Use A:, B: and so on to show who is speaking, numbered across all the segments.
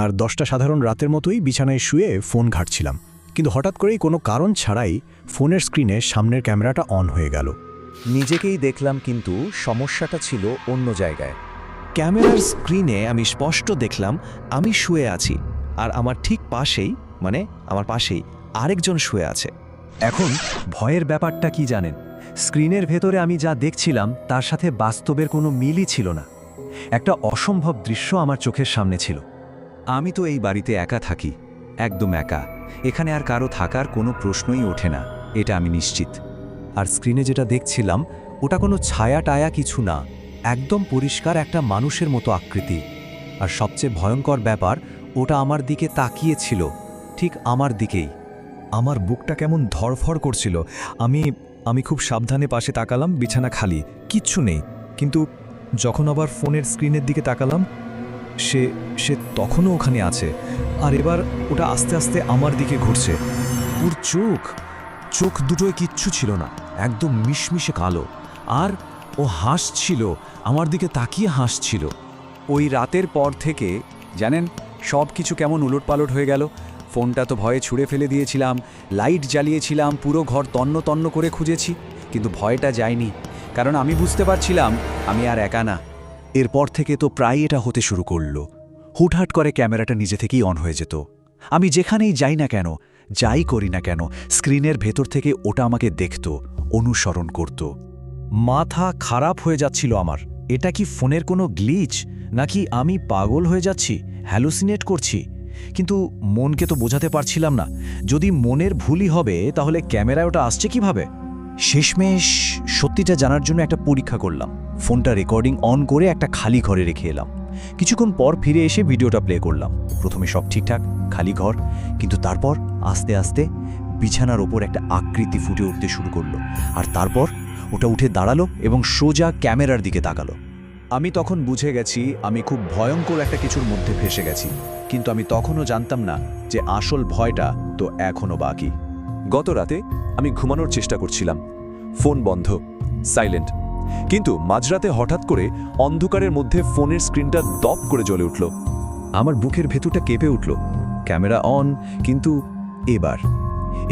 A: আর 10টা সাধারণ রাতের মতোই বিছানায় শুয়ে ফোন ঘাঁটছিলাম, কিন্তু হঠাৎ করেই কোনো কারণ ছাড়াই ফোনের স্ক্রিনে সামনের ক্যামেরাটা অন হয়ে গেল।
B: নিজেকেই দেখলাম, কিন্তু সমস্যাটা ছিল অন্য জায়গায়।
C: ক্যামেরার স্ক্রিনে আমি স্পষ্ট দেখলাম আমি শুয়ে আছি, আর আমার ঠিক পাশেই আমার পাশেই আরেকজন শুয়ে আছে।
D: এখন ভয়ের ব্যাপারটা কি জানেন? স্ক্রিনের ভেতরে আমি যা দেখছিলাম তার সাথে বাস্তবের কোনো মিলই ছিল না। একটা অসম্ভব দৃশ্য আমার চোখের সামনে ছিল।
E: আমি তো এই বাড়িতে একা থাকি, একদম একা। এখানে আর কারো থাকার কোনো প্রশ্নই ওঠে না, এটা আমি নিশ্চিত।
D: আর স্ক্রিনে যেটা দেখছিলাম ওটা কোনো ছায়া টায়া কিছু না, একদম পরিষ্কার একটা মানুষের মতো আকৃতি। আর সবচেয়ে ভয়ঙ্কর ব্যাপার, ওটা আমার দিকে তাকিয়েছিল, ঠিক আমার দিকেই।
F: আমার বুকটা কেমন ধড়ফড় করছিল। আমি খুব সাবধানে পাশে তাকালাম, বিছানা খালি, কিচ্ছু নেই। কিন্তু যখন আবার ফোনের স্ক্রিনের দিকে তাকালাম, সে তখনও ওখানে আছে। আর এবার ওটা আস্তে আস্তে আমার দিকে ঘুরছে। ওর চোখ দুটোয় কিচ্ছু ছিল না, একদম মিশমিশে কালো। আর ও হাসছিল, আমার দিকে তাকিয়ে হাসছিল।
E: ওই রাতের পর থেকে জানেন সব কিছু কেমন উলটপালট হয়ে গেল। ফোনটা তো ভয়ে ছুঁড়ে ফেলে দিয়েছিলাম, লাইট জ্বালিয়েছিলাম, পুরো ঘর তন্ন তন্ন করে খুঁজেছি, কিন্তু ভয়টা যায়নি, কারণ আমি বুঝতে পারছিলাম আমি আর একা না।
B: এরপর থেকে তো প্রায় এটা হতে শুরু করলো। হুটহাট করে ক্যামেরাটা নিজে থেকেই অন হয়ে যেত। আমি যেখানেই যাই না কেন, যাই করি না কেন, স্ক্রিনের ভেতর থেকে ওটা আমাকে দেখত, অনুসরণ করত।
D: মাথা খারাপ হয়ে যাচ্ছিল আমার। এটা কি ফোনের কোনো গ্লিচ, নাকি আমি পাগল হয়ে যাচ্ছি, হ্যালুসিনেট করছি? কিন্তু মনকে তো বোঝাতে পারছিলাম না। যদি মনের ভুলই হবে তাহলে ক্যামেরায় ওটা আসছে কিভাবে? শেষমেশ সত্যিটা জানার জন্য একটা পরীক্ষা করলাম। ফোনটা রেকর্ডিং অন করে একটা খালি ঘরে রেখে এলাম। কিছুক্ষণ পর ফিরে এসে ভিডিওটা প্লে করলাম। প্রথমে সব ঠিকঠাক, খালি ঘর, কিন্তু তারপর আস্তে আস্তে বিছানার ওপর একটা আকৃতি ফুটে উঠতে শুরু করলো। আর তারপর ওটা উঠে দাঁড়ালো এবং সোজা ক্যামেরার দিকে তাকালো। আমি তখন বুঝে গেছি আমি খুব ভয়ঙ্কর একটা কিছুর মধ্যে ফেসে গেছি, কিন্তু আমি তখনও জানতাম না যে আসল ভয়টা তো এখনো বাকি।
F: গত রাতে আমি ঘুমানোর চেষ্টা করছিলাম, ফোন বন্ধ, সাইলেন্ট। কিন্তু মাঝরাতে হঠাৎ করে অন্ধকারের মধ্যে ফোনের স্ক্রিনটা দপ করে জ্বলে উঠল। আমার বুকের ভেতরটা কেঁপে উঠল। ক্যামেরা অন, কিন্তু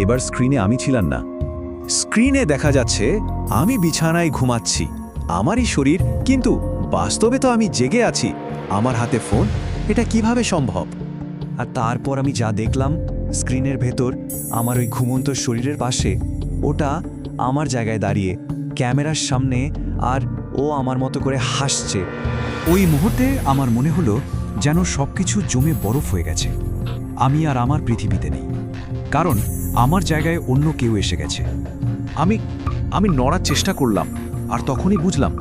F: এবার স্ক্রিনে আমি ছিলাম না।
D: স্ক্রিনে দেখা যাচ্ছে আমি বিছানায় ঘুমাচ্ছি, আমারই শরীর, কিন্তু বাস্তবে তো আমি জেগে আছি। আমার হাতে ফোন, এটা কিভাবে সম্ভব? আর তারপর আমি যা দেখলাম, স্ক্রিনের ভেতর আমার ওই ঘুমন্ত শরীরের পাশে ওটা আমার জায়গায় দাঁড়িয়ে ক্যামেরার সামনে, আর ও আমার মতো করে হাসছে।
G: ওই মুহূর্তে আমার মনে হলো যেন সবকিছু জমে বরফ হয়ে গেছে। আমি আর আমার পৃথিবীতে নেই, কারণ আমার জায়গায় অন্য কেউ এসে গেছে।
D: আমি নড়ার চেষ্টা করলাম, আর তখনই বুঝলাম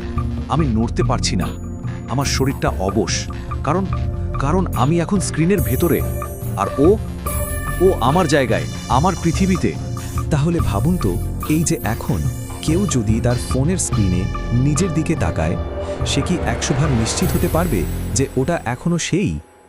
D: আমি নড়তে পারছি না। আমার শরীরটা অবশ, কারণ আমি এখন স্ক্রিনের ভেতরে, আর ও আমার জায়গায়, আমার পৃথিবীতে।
F: তাহলে ভাবুন তো, এই যে এখন কেউ যদি তার ফোনের স্ক্রিনে নিজের দিকে তাকায়, সে কি 100 ভাগ নিশ্চিত হতে পারবে যে ওটা এখনো সেই?